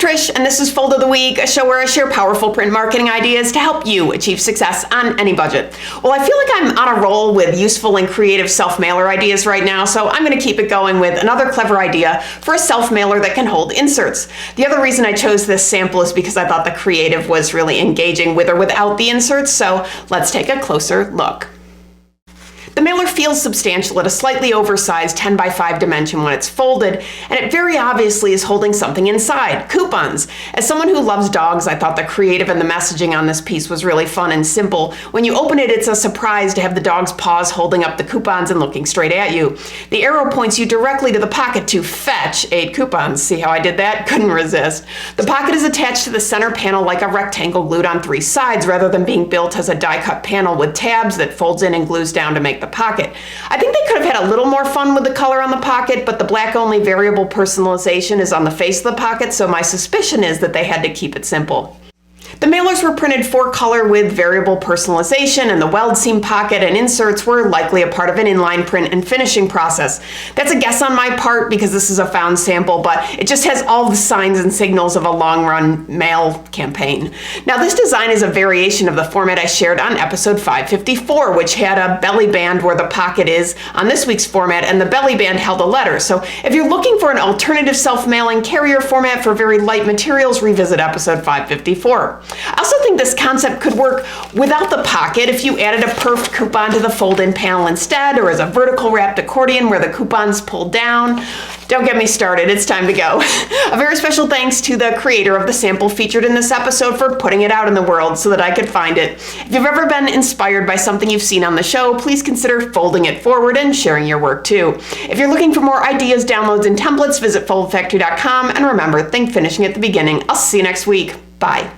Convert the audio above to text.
Trish, and this is Fold of the Week, a show where I share powerful print marketing ideas to help you achieve success on any budget. Well, I feel like I'm on a roll with useful and creative self-mailer ideas right now, so I'm going to keep it going with another clever idea for a self-mailer that can hold inserts. The other reason I chose this sample is because I thought the creative was really engaging with or without the inserts, so let's take a closer look. The mailer feels substantial at a slightly oversized 10 by 5 dimension when it's folded, and it very obviously is holding something inside, coupons. As someone who loves dogs, I thought the creative and the messaging on this piece was really fun and simple. When you open it, it's a surprise to have the dog's paws holding up the coupons and looking straight at you. The arrow points you directly to the pocket to fetch 8 coupons. See how I did that? Couldn't resist. The pocket is attached to the center panel like a rectangle glued on 3 sides rather than being built as a die-cut panel with tabs that folds in and glues down to make the pocket. I think they could have had a little more fun with the color on the pocket, but the black-only variable personalization is on the face of the pocket, so my suspicion is that they had to keep it simple. The mailers were printed 4-color with variable personalization, and the weld seam pocket and inserts were likely a part of an inline print and finishing process. That's a guess on my part because this is a found sample, but it just has all the signs and signals of a long-run mail campaign. Now, this design is a variation of the format I shared on episode 554, which had a belly band where the pocket is on this week's format, and the belly band held a letter. So if you're looking for an alternative self-mailing carrier format for very light materials, revisit episode 554. I also think this concept could work without the pocket if you added a perf coupon to the fold-in panel instead, or as a vertical wrapped accordion where the coupons pull down. Don't get me started, it's time to go. A very special thanks to the creator of the sample featured in this episode for putting it out in the world so that I could find it. If you've ever been inspired by something you've seen on the show, please consider folding it forward and sharing your work too. If you're looking for more ideas, downloads, and templates, visit foldfactory.com, and remember, think finishing at the beginning. I'll see you next week. Bye.